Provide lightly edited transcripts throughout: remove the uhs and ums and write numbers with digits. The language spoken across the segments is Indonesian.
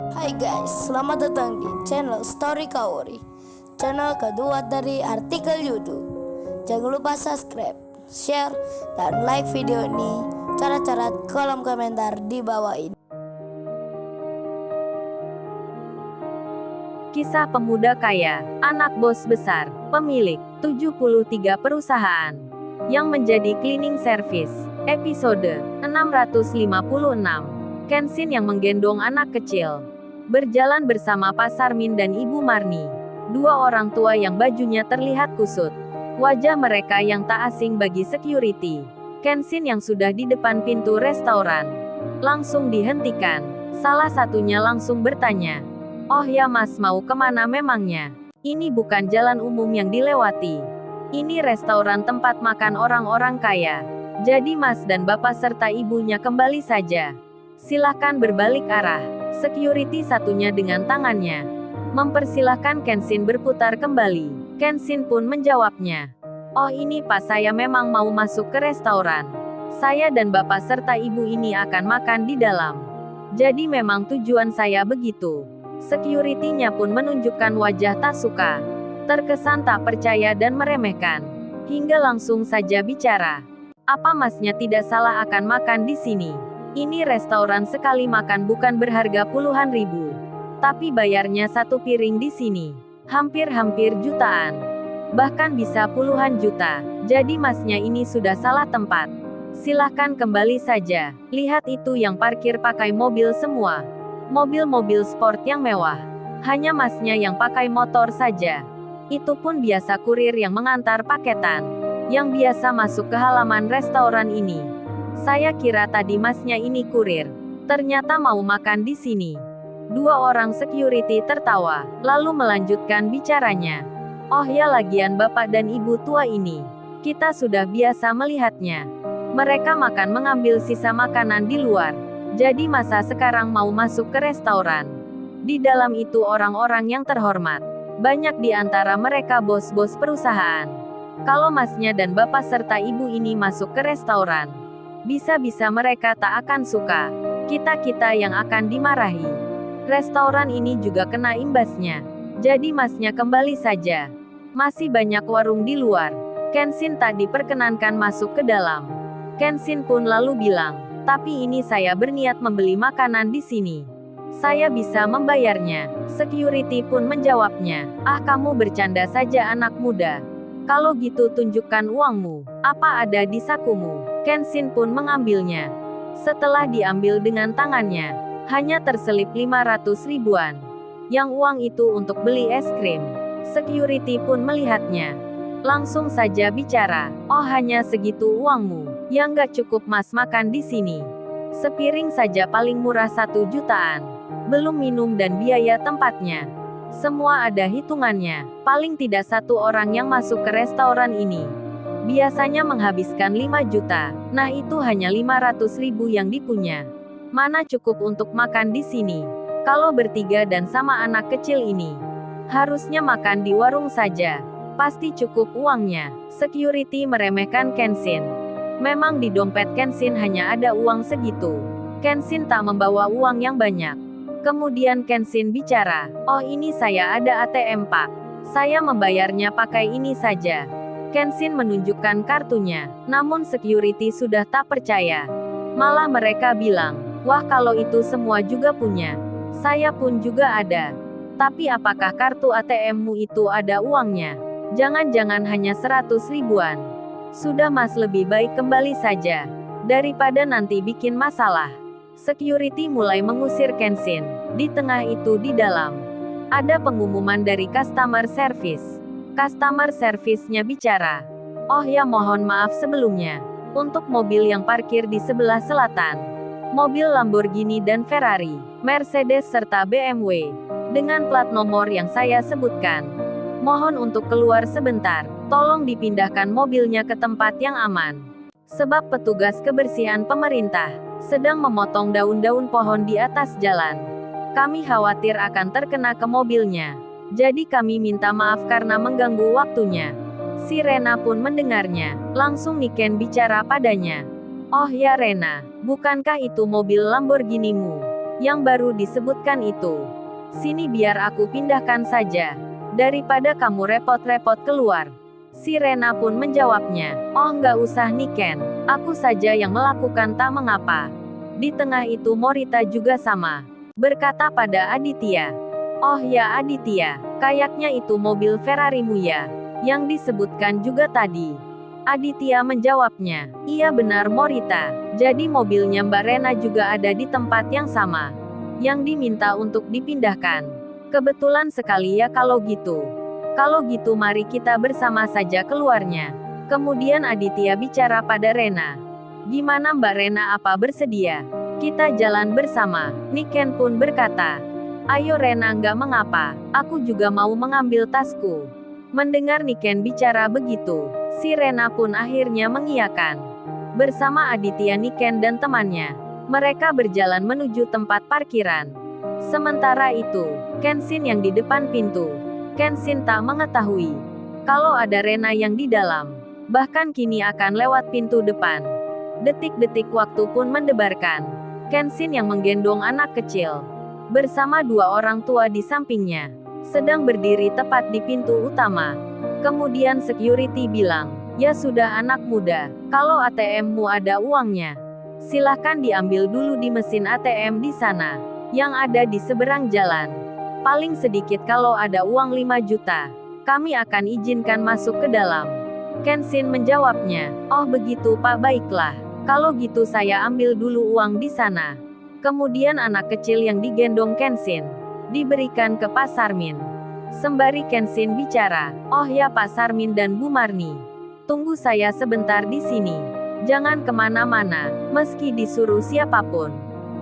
Hai guys, selamat datang di channel Story Kaori, channel kedua dari artikel YouTube. Jangan lupa subscribe, share, dan like video ini. Cara-cara kolom komentar di bawah ini. Kisah pemuda kaya, anak bos besar, pemilik 73 perusahaan, yang menjadi cleaning service. Episode 656. Kenshin yang menggendong anak kecil. Berjalan bersama Pak Sarmin dan Ibu Marni. Dua orang tua yang bajunya terlihat kusut. Wajah mereka yang tak asing bagi security. Kenshin yang sudah di depan pintu restoran langsung dihentikan. Salah satunya langsung bertanya, "Oh ya mas, mau kemana memangnya? Ini bukan jalan umum yang dilewati. Ini restoran tempat makan orang-orang kaya. Jadi mas dan bapak serta ibunya kembali saja. Silahkan berbalik arah." Security satunya dengan tangannya mempersilahkan Kenshin berputar kembali. Kenshin pun menjawabnya, "Oh ini pak, saya memang mau masuk ke restoran. Saya dan bapak serta ibu ini akan makan di dalam. Jadi memang tujuan saya begitu." Security-nya pun menunjukkan wajah tak suka. Terkesan tak percaya dan meremehkan. Hingga langsung saja bicara, "Apa masnya tidak salah akan makan di sini? Ini restoran, sekali makan bukan berharga puluhan ribu. Tapi bayarnya satu piring di sini hampir jutaan. Bahkan bisa puluhan juta. Jadi masnya ini sudah salah tempat. Silahkan kembali saja. Lihat itu yang parkir pakai mobil semua. Mobil-mobil sport yang mewah. Hanya masnya yang pakai motor saja. Itu pun biasa kurir yang mengantar paketan. Yang biasa masuk ke halaman restoran ini. Saya kira tadi masnya ini kurir. Ternyata mau makan di sini." Dua orang security tertawa, lalu melanjutkan bicaranya. "Oh ya, lagian bapak dan ibu tua ini, kita sudah biasa melihatnya. Mereka makan mengambil sisa makanan di luar. Jadi masa sekarang mau masuk ke restoran? Di dalam itu orang-orang yang terhormat. Banyak di antara mereka bos-bos perusahaan. Kalau masnya dan bapak serta ibu ini masuk ke restoran, bisa-bisa mereka tak akan suka. Kita-kita yang akan dimarahi. Restoran ini juga kena imbasnya. Jadi masnya kembali saja. Masih banyak warung di luar." Kenshin tak diperkenankan masuk ke dalam. Kenshin pun lalu bilang, "Tapi ini saya berniat membeli makanan di sini. Saya bisa membayarnya." Security pun menjawabnya, "Ah kamu bercanda saja anak muda. Kalau gitu tunjukkan uangmu. Apa ada di sakumu?" Kenshin pun mengambilnya. Setelah diambil dengan tangannya, hanya terselip 500 ribuan. Yang uang itu untuk beli es krim. Security pun melihatnya. Langsung saja bicara, "Oh hanya segitu uangmu? Ya nggak cukup mas makan di sini. Sepiring saja paling murah 1 jutaan. Belum minum dan biaya tempatnya. Semua ada hitungannya. Paling tidak satu orang yang masuk ke restoran ini biasanya menghabiskan 5 juta. Nah itu hanya 500 ribu yang dipunya. Mana cukup untuk makan di sini? Kalau bertiga dan sama anak kecil ini, harusnya makan di warung saja. Pasti cukup uangnya." Security meremehkan Kenshin. Memang di dompet Kenshin hanya ada uang segitu. Kenshin tak membawa uang yang banyak. Kemudian Kenshin bicara, "Oh ini saya ada ATM pak. Saya membayarnya pakai ini saja." Kenshin menunjukkan kartunya. Namun security sudah tak percaya. Malah mereka bilang, "Wah kalau itu semua juga punya. Saya pun juga ada. Tapi apakah kartu ATM-mu itu ada uangnya? Jangan-jangan hanya 100 ribuan. Sudah mas, lebih baik kembali saja. Daripada nanti bikin masalah." Security mulai mengusir Kenshin. Di tengah itu di dalam, ada pengumuman dari customer service. Customer service-nya bicara, "Oh ya mohon maaf sebelumnya. Untuk mobil yang parkir di sebelah selatan, mobil Lamborghini dan Ferrari, Mercedes serta BMW, dengan plat nomor yang saya sebutkan. Mohon untuk keluar sebentar. Tolong dipindahkan mobilnya ke tempat yang aman. Sebab petugas kebersihan pemerintah sedang memotong daun-daun pohon di atas jalan. Kami khawatir akan terkena ke mobilnya. Jadi kami minta maaf karena mengganggu waktunya." Si Rena pun mendengarnya. Langsung Niken bicara padanya, "Oh ya Rena, bukankah itu mobil Lamborghini-mu? Yang baru disebutkan itu. Sini biar aku pindahkan saja. Daripada kamu repot-repot keluar. Si Rena pun menjawabnya, oh nggak usah Niken, aku saja yang melakukan tak mengapa. Di tengah itu Morita juga sama. Berkata pada Aditya. Oh ya Aditya, kayaknya itu mobil Ferrarimu ya, yang disebutkan juga tadi. Aditya menjawabnya, iya benar Morita, jadi mobilnya Mbak Rena juga ada di tempat yang sama. Yang diminta untuk dipindahkan. Kebetulan sekali ya kalau gitu. Kalau gitu mari kita bersama saja keluarnya. Kemudian Aditya bicara pada Rena. Gimana Mbak Rena apa bersedia? Kita jalan bersama. Niken pun berkata. Ayo Rena nggak mengapa, aku juga mau mengambil tasku. Mendengar Niken bicara begitu, si Rena pun akhirnya mengiyakan. Bersama Aditya Niken dan temannya, mereka berjalan menuju tempat parkiran. Sementara itu, Kenshin yang di depan pintu. Kenshin tak mengetahui kalau ada Rena yang di dalam. Bahkan kini akan lewat pintu depan. Detik-detik waktu pun mendebarkan. Kenshin yang menggendong anak kecil. Bersama dua orang tua di sampingnya. Sedang berdiri tepat di pintu utama. Kemudian security bilang, ya sudah anak muda, kalau ATM-mu ada uangnya. Silahkan diambil dulu di mesin ATM di sana. Yang ada di seberang jalan. Paling sedikit kalau ada uang 5 juta. Kami akan izinkan masuk ke dalam. Kenshin menjawabnya, oh begitu Pak baiklah. Kalau gitu saya ambil dulu uang di sana. Kemudian anak kecil yang digendong Kenshin diberikan ke Pak Sarmin. Sembari Kenshin bicara, oh ya Pak Sarmin dan Bu Marni. Tunggu saya sebentar di sini. Jangan kemana-mana, meski disuruh siapapun.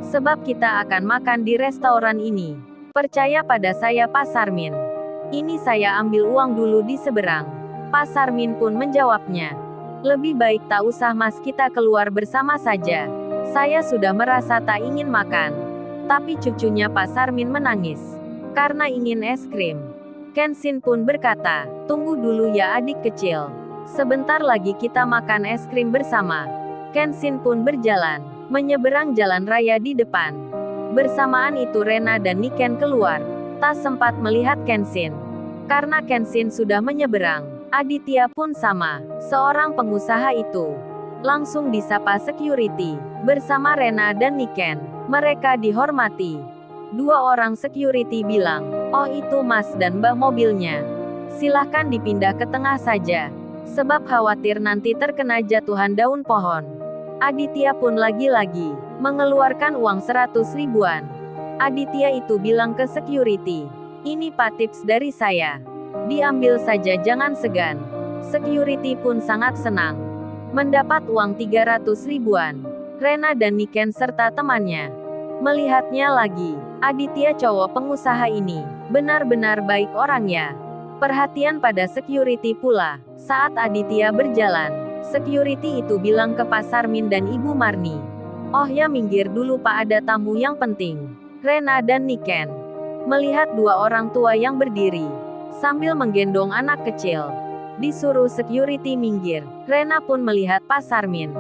Sebab kita akan makan di restoran ini. Percaya pada saya Pak Sarmin. Ini saya ambil uang dulu di seberang. Pak Sarmin pun menjawabnya. Lebih baik tak usah mas kita keluar bersama saja. Saya sudah merasa tak ingin makan. Tapi cucunya Pak Sarmin menangis. Karena ingin es krim. Kenshin pun berkata, tunggu dulu ya adik kecil. Sebentar lagi kita makan es krim bersama. Kenshin pun berjalan. Menyeberang jalan raya di depan. Bersamaan itu Rena dan Niken keluar. Tak sempat melihat Kenshin. Karena Kenshin sudah menyeberang. Aditya pun sama. Seorang pengusaha itu. Langsung disapa security. Bersama Rena dan Niken. Mereka dihormati. Dua orang security bilang, oh itu mas dan mbak mobilnya. Silahkan dipindah ke tengah saja. Sebab khawatir nanti terkena jatuhan daun pohon. Aditya pun lagi-lagi mengeluarkan uang 100 ribuan. Aditya itu bilang ke security, ini Pak tips dari saya. Diambil saja jangan segan. Security pun sangat senang. Mendapat uang 300 ribuan. Rena dan Niken serta temannya melihatnya lagi. Aditya cowok pengusaha ini benar-benar baik orangnya. Perhatian pada security pula. Saat Aditya berjalan, security itu bilang ke Pak Sarmin dan Ibu Marni. Oh ya minggir dulu Pak ada tamu yang penting. Rena dan Niken melihat dua orang tua yang berdiri sambil menggendong anak kecil. Disuruh security minggir. Rena pun melihat Pak Sarmin.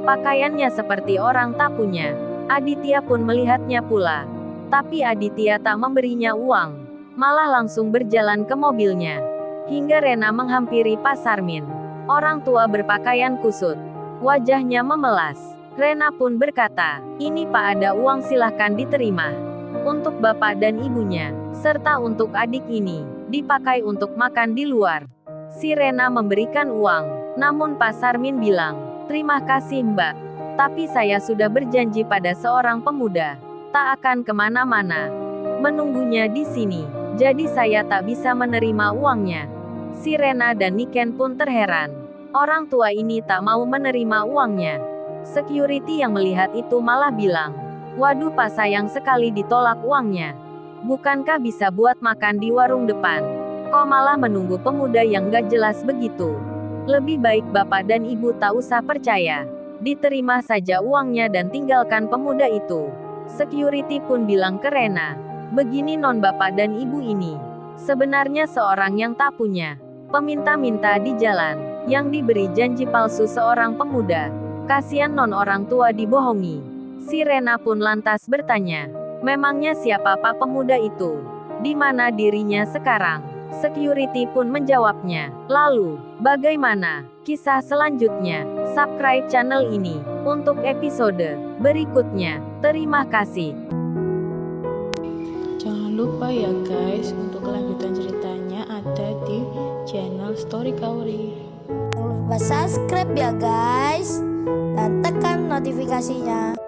Pakaiannya seperti orang tak punya. Aditya pun melihatnya pula. Tapi Aditya tak memberinya uang. Malah langsung berjalan ke mobilnya. Hingga Rena menghampiri Pak Sarmin. Orang tua berpakaian kusut. Wajahnya memelas. Rena pun berkata, ini Pak ada uang silahkan diterima. Untuk bapak dan ibunya. Serta untuk adik ini. Dipakai untuk makan di luar. Si Rena memberikan uang. Namun Pak Sarmin bilang, terima kasih mbak. Tapi saya sudah berjanji pada seorang pemuda. Tak akan kemana-mana. Menunggunya di sini. Jadi saya tak bisa menerima uangnya. Si Rena dan Niken pun terheran. Orang tua ini tak mau menerima uangnya. Security yang melihat itu malah bilang, waduh Pak sayang sekali ditolak uangnya. Bukankah bisa buat makan di warung depan? Kok malah menunggu pemuda yang gak jelas begitu? Lebih baik bapak dan ibu tak usah percaya. Diterima saja uangnya dan tinggalkan pemuda itu. Security pun bilang ke Rena, begini non bapak dan ibu ini. Sebenarnya seorang yang tak punya. Peminta-minta di jalan, yang diberi janji palsu seorang pemuda. Kasihan non orang tua dibohongi. Si Rena pun lantas bertanya, Memangnya siapa Pak pemuda itu? Di mana dirinya sekarang? Security pun menjawabnya. Lalu, bagaimana kisah selanjutnya? Subscribe channel ini untuk episode berikutnya. Terima kasih. Jangan lupa ya guys, untuk kelanjutan ceritanya ada di channel Story Kauri. Jangan lupa subscribe ya guys, dan tekan notifikasinya